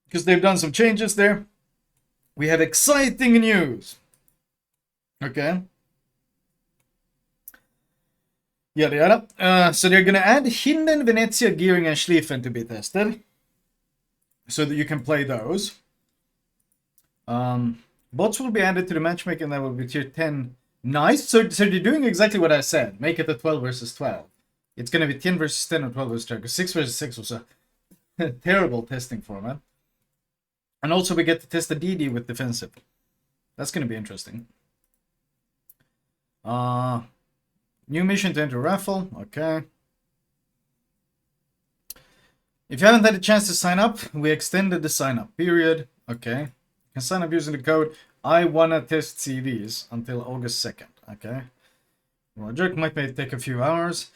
because they've done some changes there. We have exciting news. Okay. Yada yada. So they're gonna add Hinden, Venezia, Gearing, and Schlieffen to be tested, so that you can play those. Bots will be added to the matchmaking level with tier 10. Nice. So they're doing exactly what I said. Make it a 12 versus 12. It's gonna be 10 versus 10 or 12 versus 12. Because 6 versus 6 was a terrible testing format. And also we get to test the DD with defensive. That's gonna be interesting. New mission to enter raffle. Okay. If you haven't had a chance to sign up, we extended the sign up period. Okay. You can sign up using the code I wanna test CVs until August 2nd. Okay. Roger, might take a few hours.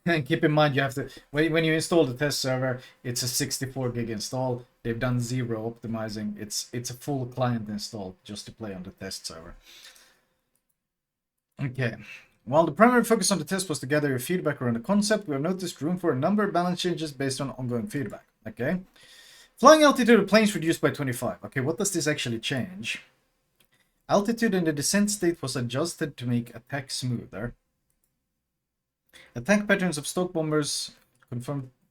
And keep in mind, you have to when you install the test server, it's a 64 gig install. They've done zero optimizing. It's a full client install just to play on the test server. Okay. While the primary focus on the test was to gather your feedback around the concept, we have noticed room for a number of balance changes based on ongoing feedback. Okay. Flying altitude of planes reduced by 25. Okay, what does this actually change? Altitude in the descent state was adjusted to make attack smoother. Attack patterns of stock bombers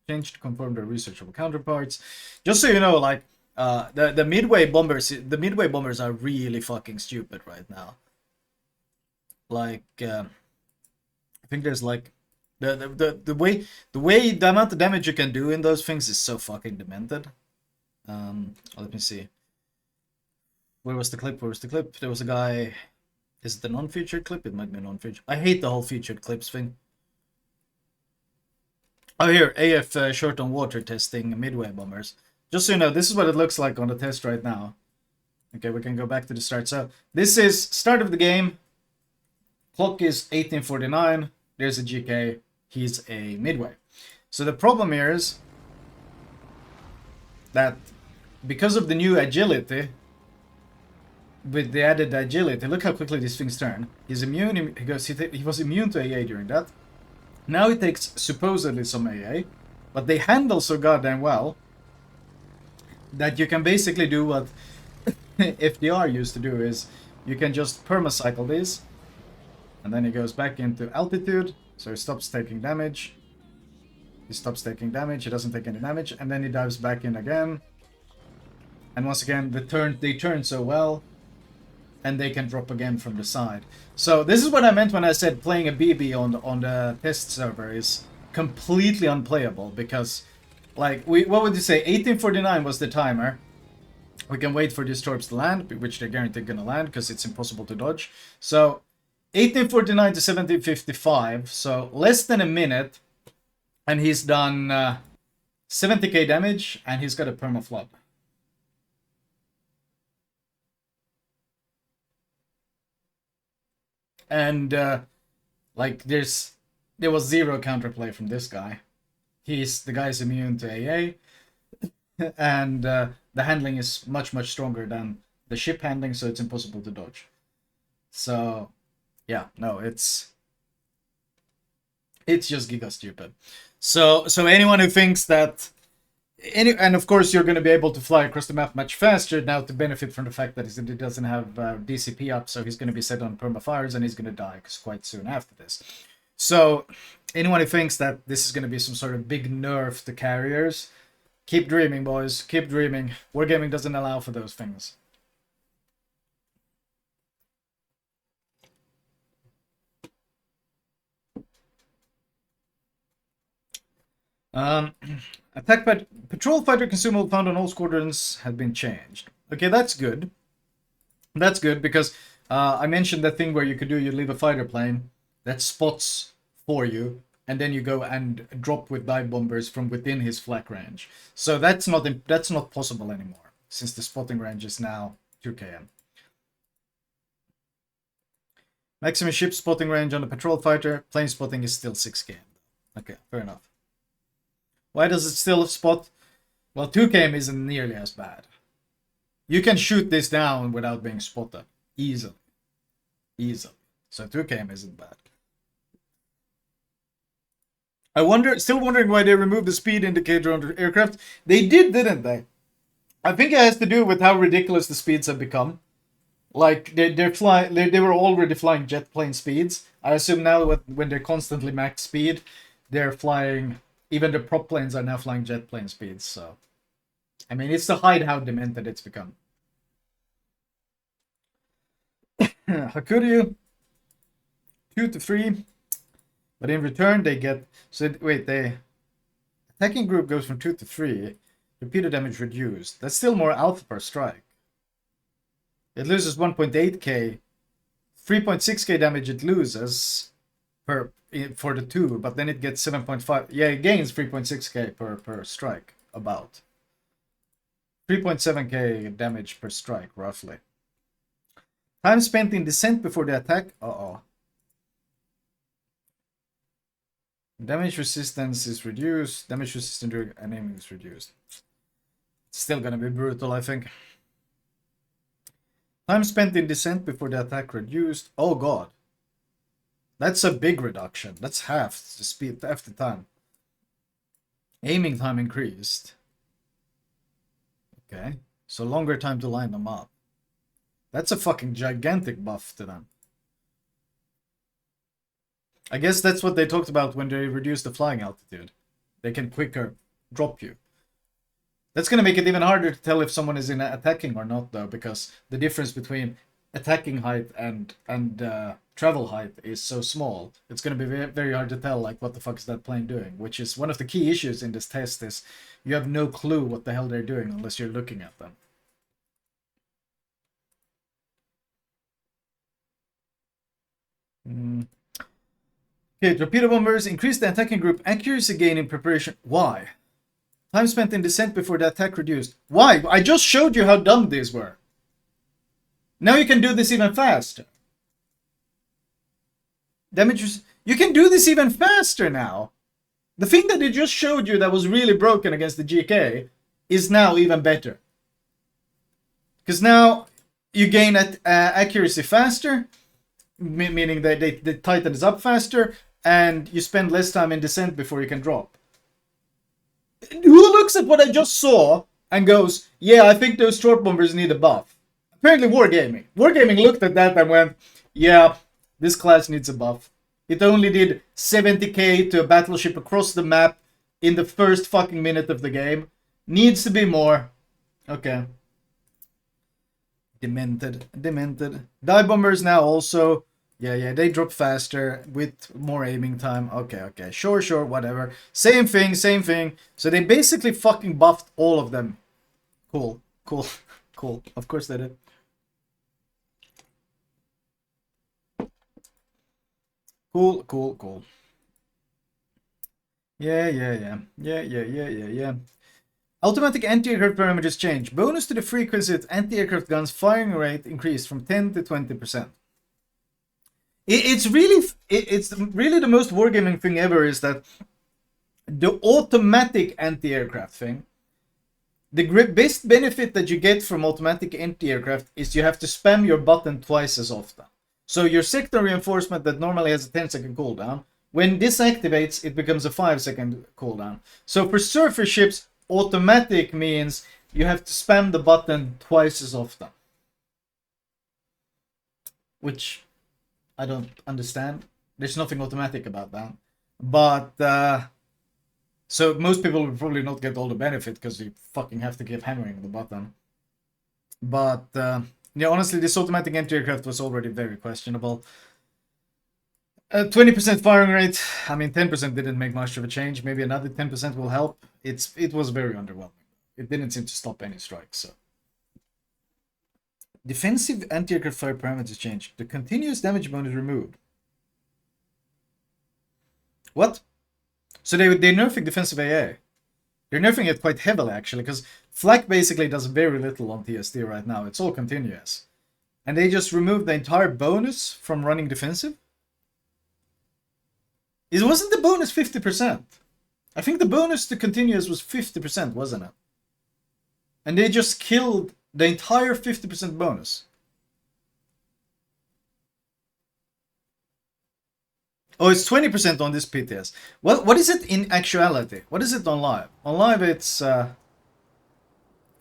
changed to conform their researchable counterparts. Just so you know, like the midway bombers are really fucking stupid right now. Like I think there's like the way the amount of damage you can do in those things is so fucking demented. Let me see. Where was the clip? There was a guy. Is it the non-featured clip? It might be non-featured. I hate the whole featured clips thing. Oh, here, AF short on water testing midway bombers. Just so you know, this is what it looks like on the test right now. Okay, we can go back to the start. So this is start of the game. Clock is 1849. There's a GK. He's a midway. So the problem here is that because of the new agility, with the added agility, look how quickly these things turn. He's immune. He was immune to AA during that. Now he takes supposedly some AA, but they handle so goddamn well that you can basically do what FDR used to do, is you can just permacycle these, and then he goes back into altitude, so he stops taking damage. He stops taking damage, he doesn't take any damage, and then he dives back in again. And once again, they turn so well, and they can drop again from the side. So this is what I meant when I said playing a BB on the test server is completely unplayable, because, like, what would you say? 1849 was the timer. We can wait for these torps to land, which they're guaranteed gonna land because it's impossible to dodge. So 1849 to 1755, so less than a minute, and he's done 70k damage, and he's got a permaflop. And like there was zero counterplay from this guy. The guy's immune to AA, and the handling is much stronger than the ship handling, so it's impossible to dodge. So yeah, no, it's just giga stupid. So anyone who thinks that and of course you're going to be able to fly across the map much faster now to benefit from the fact that he doesn't have DCP up, so he's going to be set on permafires and he's going to die quite soon after this. So anyone who thinks that this is going to be some sort of big nerf to carriers, keep dreaming, boys. Keep dreaming. Wargaming doesn't allow for those things. Patrol fighter consumable found on all squadrons had been changed. Okay, that's good. That's good because I mentioned that thing where you leave a fighter plane that spots for you, and then you go and drop with dive bombers from within his flak range. So that's not possible anymore, since the spotting range is now 2 km. Maximum ship spotting range on the patrol fighter, plane spotting is still 6 km. Okay, fair enough. Why does it still spot? Well, 2 km isn't nearly as bad. You can shoot this down without being spotted. Easily. So 2 km isn't bad. Still wondering why they removed the speed indicator on the aircraft. They did, didn't they? I think it has to do with how ridiculous the speeds have become. Like they were already flying jet plane speeds. I assume now when they're constantly max speed, they're flying. Even the prop planes are now flying jet plane speeds. So, I mean, it's to hide how demented it's become. Hakuryu 2 to 3, but in return they get they attacking group goes from 2 to 3. Repeated damage reduced. That's still more alpha per strike. It loses 1.8k. 3.6k damage it loses for the 2, but then it gets 7.5. Yeah, it gains 3.6k per strike, about 3.7k damage per strike, roughly. Time spent in descent before the attack. Damage resistance is reduced. Damage resistance during an aiming is reduced. It's still gonna be brutal, I think. Time spent in descent before the attack reduced. Oh god. That's a big reduction. That's half the speed, half the time. Aiming time increased. Okay. So longer time to line them up. That's a fucking gigantic buff to them. I guess that's what they talked about when they reduced the flying altitude. They can quicker drop you. That's going to make it even harder to tell if someone is in attacking or not, though, because the difference between attacking height and travel height is so small. It's going to be very hard to tell, like, what the fuck is that plane doing? Which is one of the key issues in this test, is you have no clue what the hell they're doing unless you're looking at them. Okay, torpedo bombers increase the attacking group accuracy gain in preparation. Why? Time spent in descent before the attack reduced. Why? I just showed you how dumb these were. Now you can do this even faster. Damage. You can do this even faster now. The thing that it just showed you that was really broken against the GK is now even better. Because now you gain accuracy faster, meaning that they tighten this up faster, and you spend less time in descent before you can drop. Who looks at what I just saw and goes, yeah, I think those short bombers need a buff? Apparently Wargaming. Wargaming looked at that and went, yeah, this class needs a buff. It only did 70k to a battleship across the map in the first fucking minute of the game. Needs to be more. Okay. Demented. Dive bombers now also. Yeah, they drop faster with more aiming time. Okay. Sure, whatever. Same thing. So they basically fucking buffed all of them. Cool. Of course they did. Cool. Yeah. Automatic anti-aircraft parameters change. Bonus to the frequency of anti-aircraft guns firing rate increased from 10 to 20%. It's really the most wargaming thing ever is that the automatic anti-aircraft thing, the best benefit that you get from automatic anti-aircraft is you have to spam your button twice as often. So your sector reinforcement that normally has a 10-second cooldown, when this activates, it becomes a 5-second cooldown. So for surface ships, automatic means you have to spam the button twice as often. Which I don't understand. There's nothing automatic about that. But, so most people will probably not get all the benefit because you fucking have to keep hammering the button. But, yeah, honestly, this automatic anti-aircraft was already very questionable. 20% firing rate. I mean, 10% didn't make much of a change. Maybe another 10% will help. It was very underwhelming. It didn't seem to stop any strikes, so. Defensive anti-aircraft fire parameters changed. The continuous damage bonus removed. What? So they're nerfing defensive AA. They're nerfing it quite heavily, actually, because flak basically does very little on TSD right now. It's all continuous. And they just removed the entire bonus from running defensive? It wasn't the bonus 50%. I think the bonus to continuous was 50%, wasn't it? And they just killed the entire 50% bonus. Oh, it's 20% on this PTS. What is it in actuality? What is it on live? On live, it's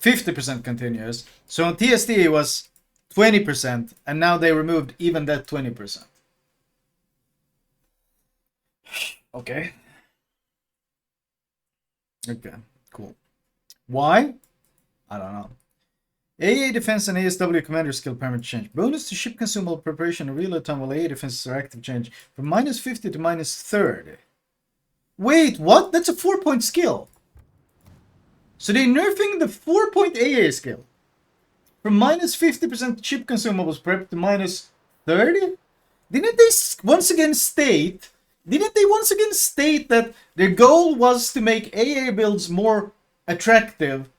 50% continuous. So on TST it was 20%, and now they removed even that 20%. Okay. Okay, cool. Why? I don't know. AA defense and ASW commander skill parameter change. Bonus to ship consumable preparation in real time while AA defenses are active change from -50 to -30. Wait, what? That's a 4-point skill. So they're nerfing the 4-point AA skill. From -50% ship consumables prep to -30? Didn't they once again state that their goal was to make AA builds more attractive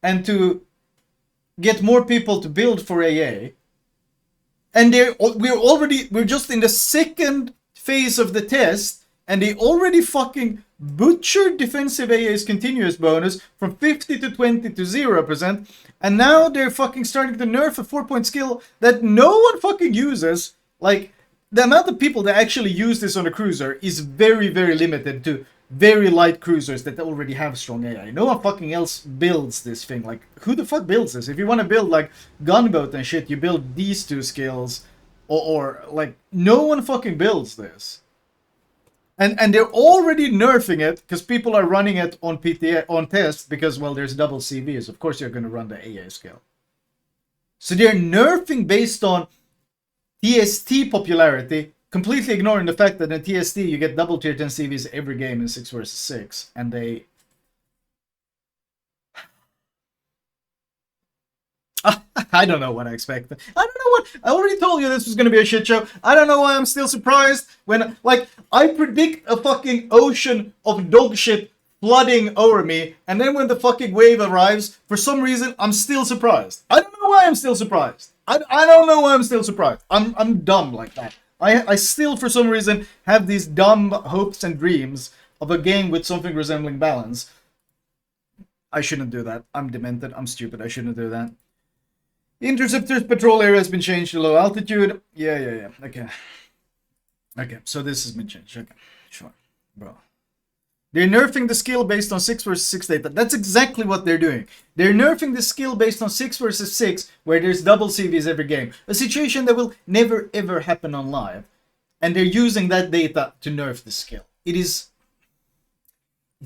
and to get more people to build for AA? And we're just in the second phase of the test, and they already fucking butchered defensive AA's continuous bonus from 50 to 20 to 0%, and now they're fucking starting to nerf a 4-point skill that no one fucking uses. Like, the amount of people that actually use this on a cruiser is very, very limited to very light cruisers that already have strong AI. No one fucking else builds this thing. Like, who the fuck builds this? If you want to build, like, gunboat and shit, you build these two skills. Or like, no one fucking builds this. And they're already nerfing it because people are running it on PTA on test because, well, there's double CVs. Of course, you're going to run the AA skill. So they're nerfing based on TST popularity, completely ignoring the fact that in TST you get double tier 10 CVs every game in 6 versus 6, and they... I don't know what I expected. I don't know what... I already told you this was going to be a shit show. I don't know why I'm still surprised when, like, I predict a fucking ocean of dog shit flooding over me, and then when the fucking wave arrives, for some reason, I'm still surprised. I don't know why I'm still surprised. I don't know why I'm still surprised. I'm dumb like that. I still, for some reason, have these dumb hopes and dreams of a game with something resembling balance. I shouldn't do that. I'm demented. I'm stupid. I shouldn't do that. Interceptors patrol area has been changed to low altitude. Yeah. Okay, so this has been changed. Okay, sure. Bro. They're nerfing the skill based on 6 versus 6 data. That's exactly what they're doing. They're nerfing the skill based on 6 versus 6, where there's double CVs every game. A situation that will never ever happen on live. And they're using that data to nerf the skill. It's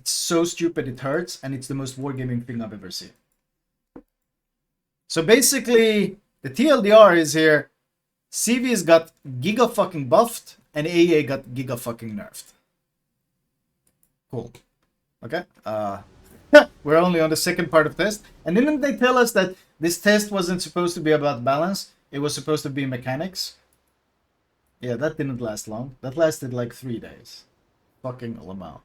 so stupid it hurts, and it's the most wargaming thing I've ever seen. So basically, the TLDR is here. CVs got giga fucking buffed, and AA got giga fucking nerfed. Cool. Okay. We're only on the second part of test. And didn't they tell us that this test wasn't supposed to be about balance? It was supposed to be mechanics? Yeah, that didn't last long. That lasted like 3 days. Fucking Lamau.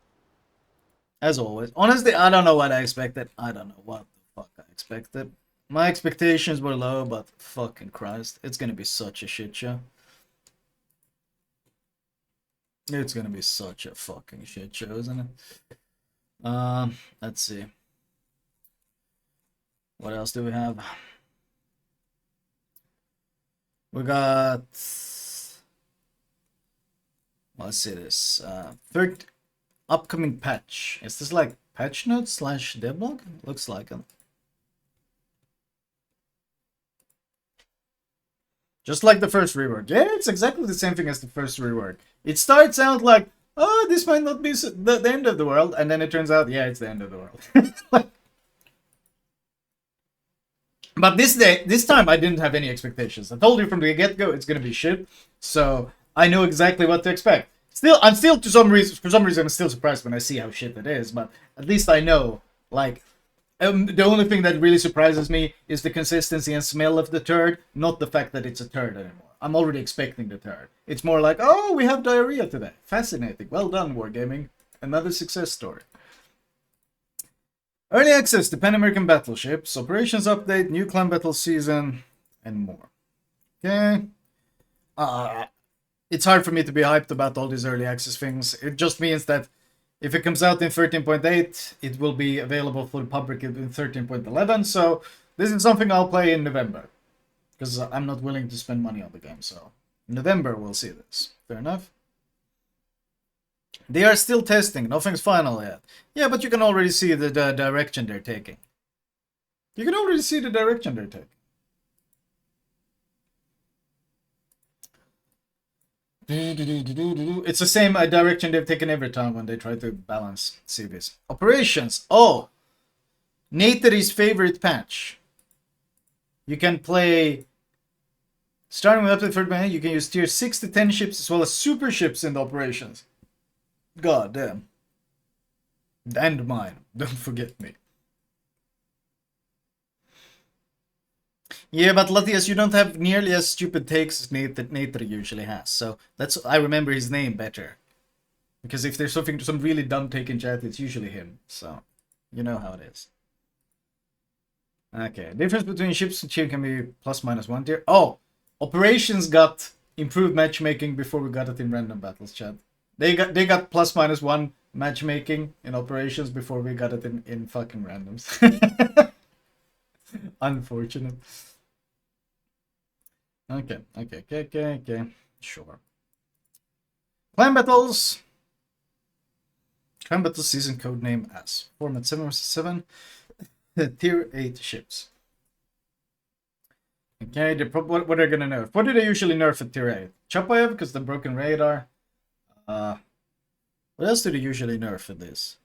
As always. Honestly, I don't know what I expected. I don't know what the fuck I expected. My expectations were low, but fucking Christ. It's gonna be such a shit show. It's gonna be such a fucking shit show, isn't it? Let's see. What else do we have? We got... Let's see this. Third upcoming patch. Is this like patch notes / devlog? Looks like it. Just like the first rework. Yeah, it's exactly the same thing as the first rework. It starts out like, oh, this might not be the end of the world, and then it turns out, yeah, it's the end of the world. But this time I didn't have any expectations. I told you from the get-go it's gonna be shit, so I know exactly what to expect. I'm still for some reason I'm still surprised when I see how shit it is, but at least I know, like, the only thing that really surprises me is the consistency and smell of the turd, not the fact that it's a turd anymore. I'm already expecting the turd. It's more like, oh, we have diarrhea today. Fascinating. Well done, Wargaming. Another success story. Early access to Pan American battleships, operations update, new clan battle season, and more. Okay. It's hard for me to be hyped about all these early access things. It just means that if it comes out in 13.8, it will be available for the public in 13.11. So this is something I'll play in November, because I'm not willing to spend money on the game. So in November we'll see this. Fair enough. They are still testing. Nothing's final yet. Yeah, but you can already see the direction they're taking. You can already see the direction they're taking. It's the same direction they've taken every time when they try to balance CVs. Operations. Oh! Nateri's favorite patch. You can play... Starting with up to the third man, you can use tier 6 to 10 ships as well as super ships in the operations. God damn. And mine. Don't forget me. Yeah, but Latias, you don't have nearly as stupid takes as Nater usually has. So I remember his name better. Because if there's some really dumb take in chat, it's usually him. So you know how it is. Okay, difference between ships and ship can be plus minus 1 tier. Oh, operations got improved matchmaking before we got it in random battles, chat. They got plus minus 1 matchmaking in operations before we got it in fucking randoms. Unfortunate. Okay. Sure. Clan battles. Clan battles season code name as format 7 vs 7. Tier 8 ships. Okay, what are they gonna nerf? What do they usually nerf at tier 8? Chapayev because the broken radar. What else do they usually nerf in this?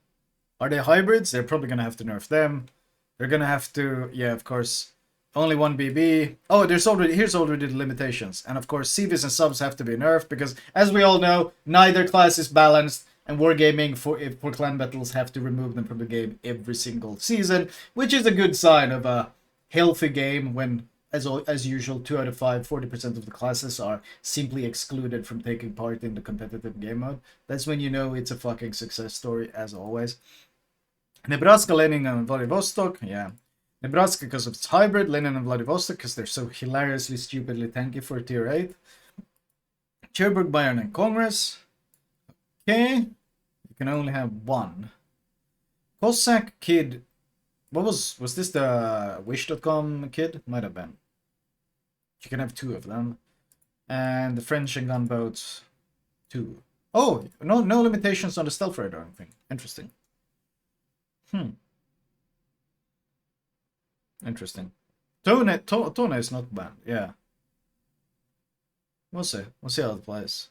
Are they hybrids? They're probably gonna have to nerf them. They're gonna have to, yeah, of course. Only 1 BB. Oh, here's already the limitations. And of course, CVs and subs have to be nerfed because, as we all know, neither class is balanced, and wargaming for clan battles have to remove them from the game every single season, which is a good sign of a healthy game when, as usual, 2 out of 5, 40% of the classes are simply excluded from taking part in the competitive game mode. That's when you know it's a fucking success story, as always. Nebraska, Lenin, and Vladivostok, yeah. Nebraska because of its hybrid, Lenin and Vladivostok because they're so hilariously, stupidly tanky for tier 8. Cherbourg, Bayern, and Congress. Okay. You can only have 1. Cossack, Kid. What was this the Wish.com kid? Might have been. You can have 2 of them. And the French and gunboats, 2. Oh, no limitations on the stealth radar or anything. Interesting. Interesting. Tone is not bad, yeah. We'll see how it plays.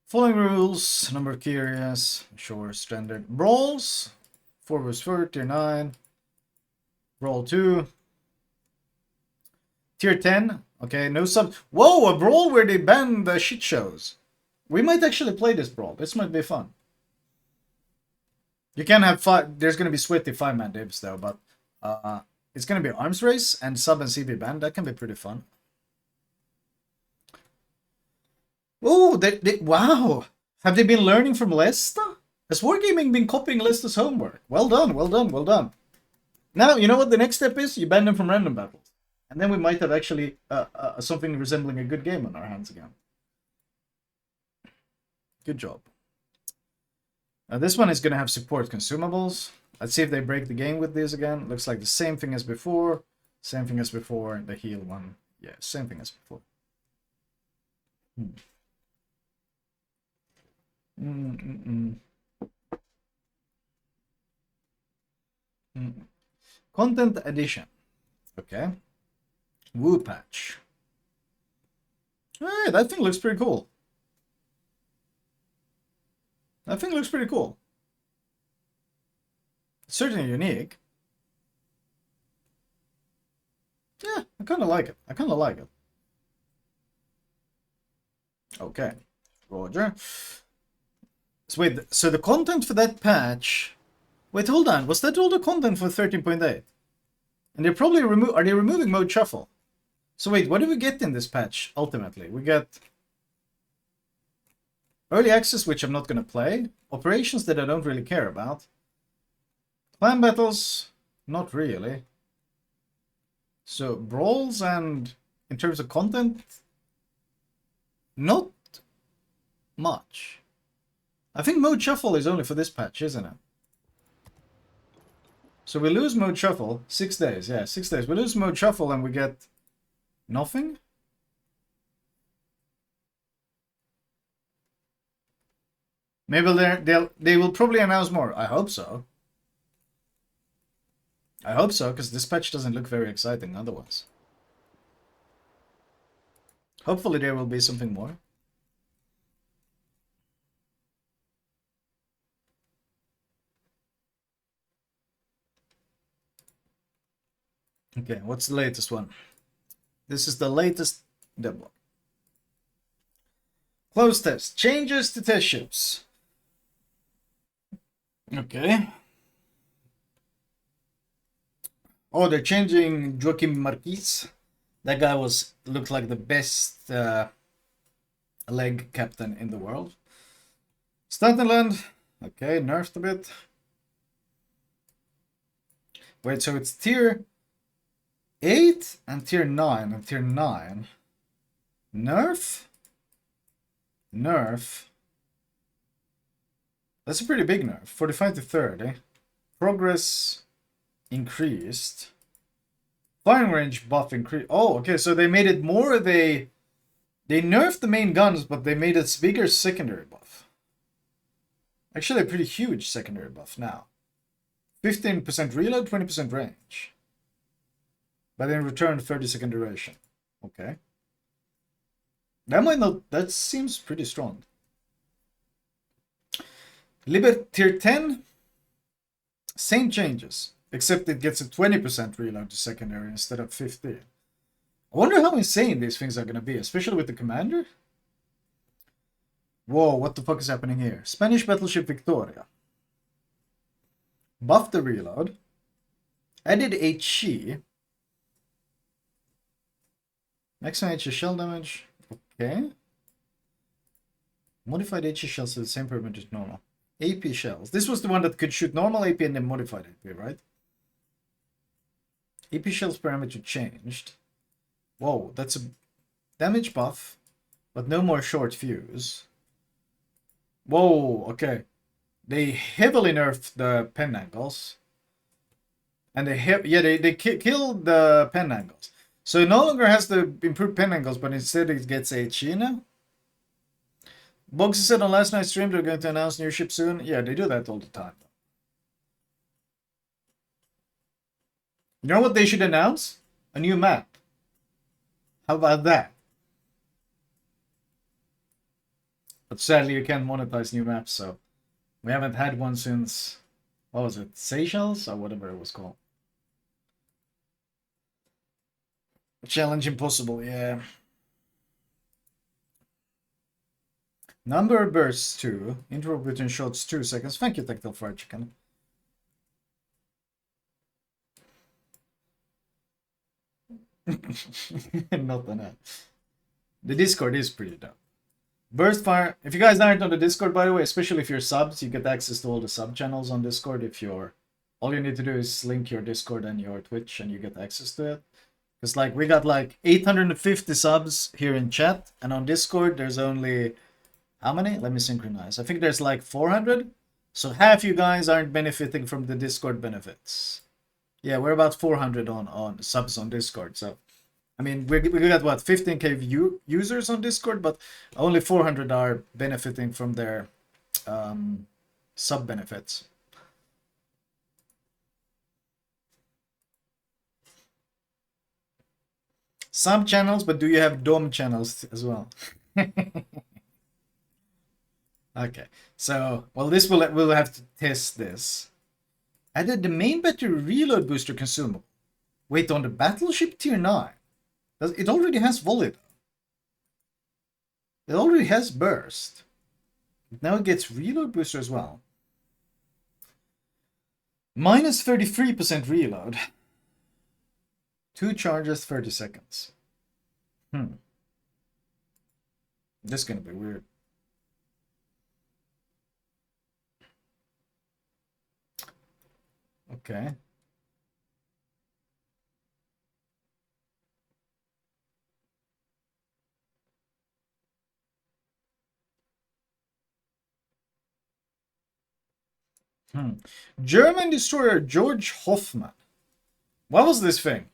Following rules, number of key areas, sure, standard. Brawls, 4 vs 4, tier 9. Brawl 2. Tier 10, okay, no sub. Whoa, a brawl where they ban the shit shows. We might actually play this brawl. This might be fun. You can have 5. There's going to be sweaty 5-man divs though, but it's going to be arms race and sub and CB ban. That can be pretty fun. Oh, wow. Have they been learning from Leicester? Has Wargaming been copying Leicester's homework? Well done. Now, you know what the next step is? You ban them from random battles. And then we might have actually something resembling a good game on our hands again. Good job. This one is going to have support consumables. Let's see if they break the game with this again. Looks like the same thing as before. Same thing as before. The heal one. Yeah, same thing as before. Content edition. Okay. Woo patch. Hey, that thing looks pretty cool. That thing looks pretty cool. It's certainly unique. Yeah, I kind of like it. Okay, Roger. So wait, so the content for that patch... Wait, hold on. Was that all the content for 13.8? And they're probably are they removing mode shuffle? So wait, what do we get in this patch, ultimately? We get... Early access, which I'm not going to play. Operations that I don't really care about. Clan battles, not really. So, brawls and in terms of content, not much. I think mode shuffle is only for this patch, isn't it? So we lose mode shuffle, 6 days, yeah, 6 days. We lose mode shuffle and we get nothing? Maybe they will probably announce more. I hope so. I hope so, because this patch doesn't look very exciting otherwise. Hopefully there will be something more. Okay, what's the latest one? This is the latest demo. Close test. Changes to test ships. Okay. Oh, they're changing Joaquim Marquez. That guy looked like the best leg captain in the world. Stunterland. Okay, nerfed a bit. Wait, so it's tier 8 and tier 9 and tier 9. Nerf? Nerf. That's a pretty big nerf. 45 to 30. Progress increased. Firing range buff increased. Oh, okay, so they made it more. They nerfed the main guns, but they made it bigger secondary buff. Actually, a pretty huge secondary buff now. 15% reload, 20% range. But in return, 30-second duration. Okay. That might not. That seems pretty strong. Libet tier 10. Same changes, except it gets a 20% reload to secondary instead of 50. I wonder how insane these things are gonna be, especially with the commander. Whoa, what the fuck is happening here? Spanish battleship Victoria. Buffed the reload. Added HE. Maximum HE shell damage. Okay. Modified HE shells to the same percentage as normal. AP shells. This was the one that could shoot normal AP and then modified AP, right? AP shells parameter changed. Whoa, that's a damage buff, but no more short fuse. Whoa, okay. They heavily nerfed the pen angles. And they killed the pen angles. So it no longer has the improved pen angles, but instead it gets HE now. Boxy said on last night's stream they're going to announce new ship soon. Yeah, they do that all the time. You know what they should announce? A new map. How about that? But sadly you can't monetize new maps, so we haven't had one since, what was it, Seychelles or whatever it was called. Challenge Impossible, yeah. Number bursts 2. Interval between shots 2 seconds. Thank you, Tactile Fried Chicken. Not on that. The Discord is pretty dope. Burst fire. If you guys aren't on the Discord, by the way, especially if you're subs, you get access to all the sub channels on Discord. If you're, all you need to do is link your Discord and your Twitch, and you get access to it. Because like we got like 850 subs here in chat, and on Discord there's only, how many? Let me synchronize. I think there's like 400. So half you guys aren't benefiting from the Discord benefits. Yeah, we're about 400 on subs on Discord. So, I mean, we got what, 15k users on Discord, but only 400 are benefiting from their sub benefits. Sub channels, but do you have DOM channels as well? Okay, so, well, this we'll have to test this. Added the main battery reload booster consumable. Wait, on the battleship tier 9. It already has volley. It already has burst. Now it gets reload booster as well. Minus 33% reload. 2 charges, 30 seconds. This is gonna be weird. Okay. German destroyer George Hoffman. What was this thing?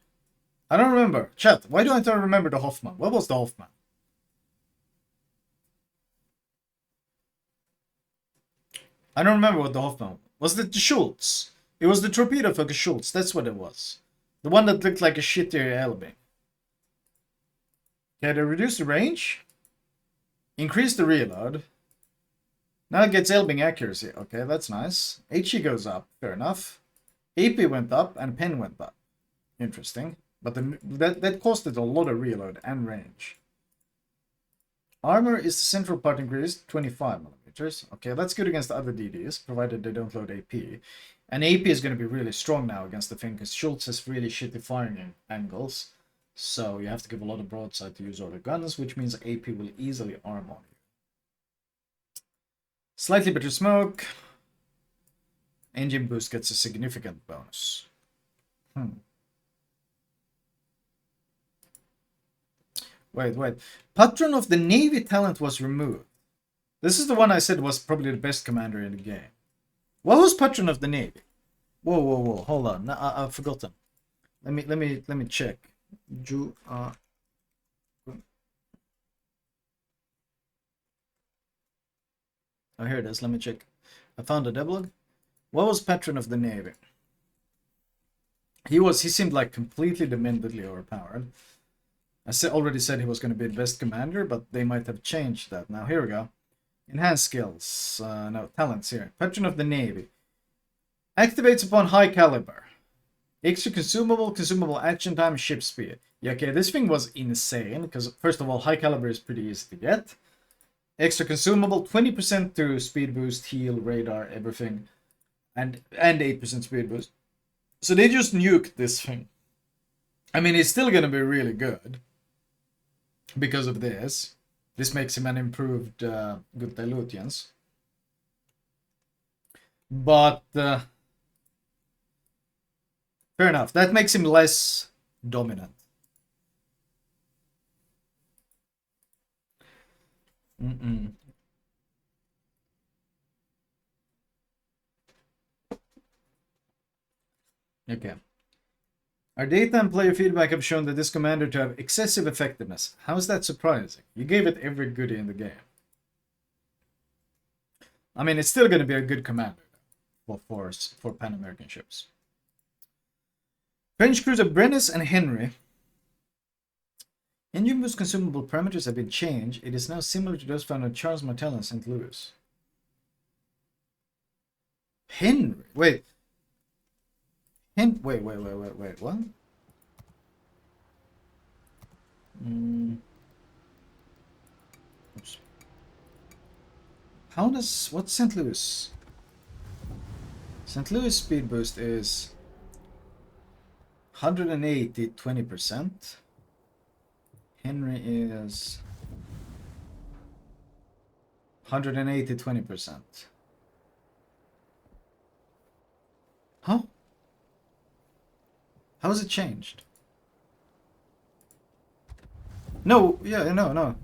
I don't remember. Chat, why do I don't remember the Hoffman? What was the Hoffman? I don't remember what the Hoffman was. Was it the Schultz? It was the torpedo focus Schultz, that's what it was. The one that looked like a shittier Elbing. Okay, they reduced the range. Increase the reload. Now it gets Elbing accuracy. Okay, that's nice. HE goes up, fair enough. AP went up and pen went up. Interesting. But that costed a lot of reload and range. Armor is the central part increased, 25 millimeters. Okay, that's good against the other DDs, provided they don't load AP. And AP is going to be really strong now against the thing, because Schultz has really shitty firing angles. So you have to give a lot of broadside to use all the guns, which means AP will easily arm on you. Slightly better smoke. Engine boost gets a significant bonus. Wait. Patron of the Navy talent was removed. This is the one I said was probably the best commander in the game. What was Patron of the Navy? Whoa. Hold on. I've forgotten. Let me check. Oh, here it is. Let me check. I found a devlog. What was Patron of the Navy? He seemed like completely dementedly overpowered. I already said he was going to be the best commander, but they might have changed that. Now, here we go. Enhanced skills. No, talents here. Patron of the Navy. Activates upon high caliber. Extra consumable action time, ship speed. Yeah, okay, this thing was insane, because first of all, high caliber is pretty easy to get. Extra consumable, 20% to speed boost, heal, radar, everything. And 8% speed boost. So they just nuked this thing. I mean, it's still going to be really good. Because of this. This makes him an improved good Dilutians. But fair enough. That makes him less dominant. Okay. Our data and player feedback have shown that this commander to have excessive effectiveness. How is that surprising? You gave it every goodie in the game. I mean, it's still going to be a good commander for Pan-American ships. French cruiser Brennus and Henry. Engine boost consumable parameters have been changed. It is now similar to those found on Charles Martel in St. Louis. Henry? Wait. Wait, what? Oops. What's St. Louis? St. Louis speed boost is 180, 20%. Henry is 180, 20%. Huh? How has it changed? No, yeah, no.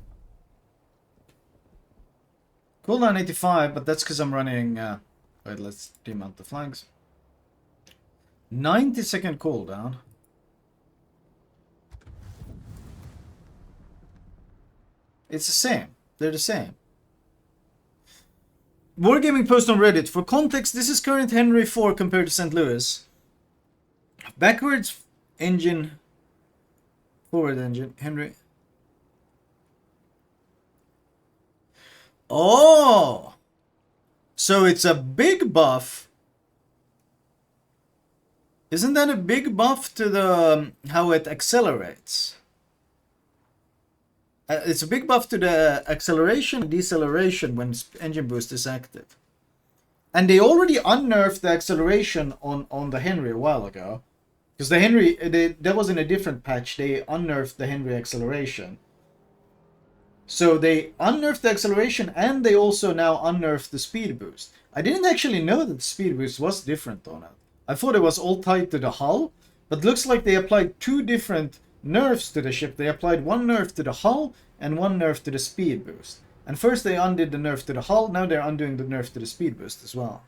Cooldown 85, but that's because I'm running... wait, let's demount the flags. 90-second cooldown. It's the same. They're the same. Wargaming post on Reddit. For context, this is current Henry 4 compared to St. Louis. Backwards engine, forward engine, Henry. Oh! So it's a big buff. Isn't that a big buff to the how it accelerates? It's a big buff to the acceleration and deceleration when engine boost is active. And they already unnerfed the acceleration on the Henry a while ago. Because the Henry, that was in a different patch, they unnerfed the Henry acceleration. So they unnerfed the acceleration and they also now unnerfed the speed boost. I didn't actually know that the speed boost was different on it. I thought it was all tied to the hull, but looks like they applied two different nerfs to the ship. They applied one nerf to the hull and one nerf to the speed boost. And first they undid the nerf to the hull, now they're undoing the nerf to the speed boost as well.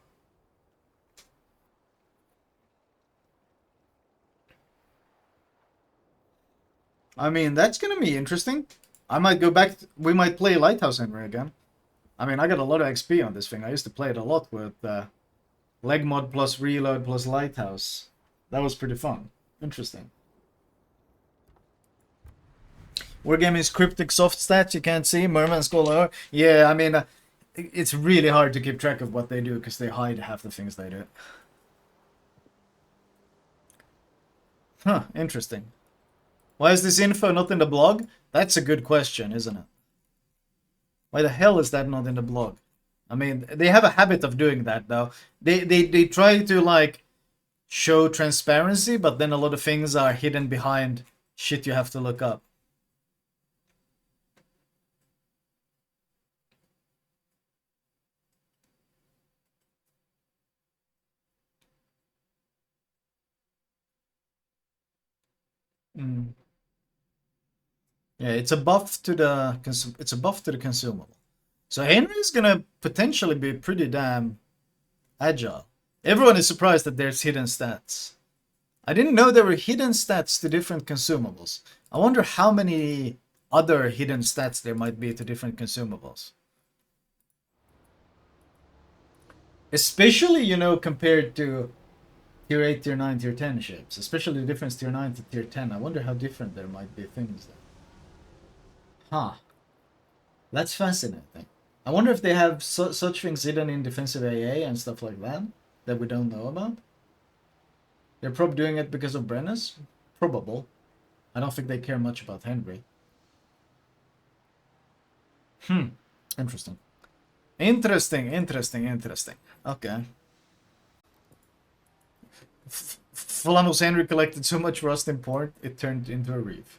I mean, that's gonna be interesting. I might go back, we might play Lighthouse Henry again. I mean, I got a lot of XP on this thing. I used to play it a lot with Leg mod plus reload plus lighthouse. That was pretty fun. Interesting. Wargaming's cryptic soft stats you can't see. Merman Scholar. Yeah, I mean, it's really hard to keep track of what they do because they hide half the things they do. Huh, interesting. Why is this info not in the blog? That's a good question, isn't it? Why the hell is that not in the blog? I mean, they have a habit of doing that, though. They try to, like, show transparency, but then a lot of things are hidden behind shit you have to look up. Mm. Yeah, it's a buff to the consumable. So Henry is gonna potentially be pretty damn agile. Everyone is surprised that there's hidden stats. I didn't know there were hidden stats to different consumables. I wonder how many other hidden stats there might be to different consumables. Especially, you know, compared to tier 8, tier 9, tier 10 ships. Especially the difference tier 9 to tier 10. I wonder how different there might be things there. Huh. That's fascinating. I wonder if they have such things hidden in defensive AA and stuff like that we don't know about. They're probably doing it because of Brennus? Probable. I don't think they care much about Henry. Interesting. Interesting. Okay. Flamu's Henry collected so much rust in port, it turned into a reef.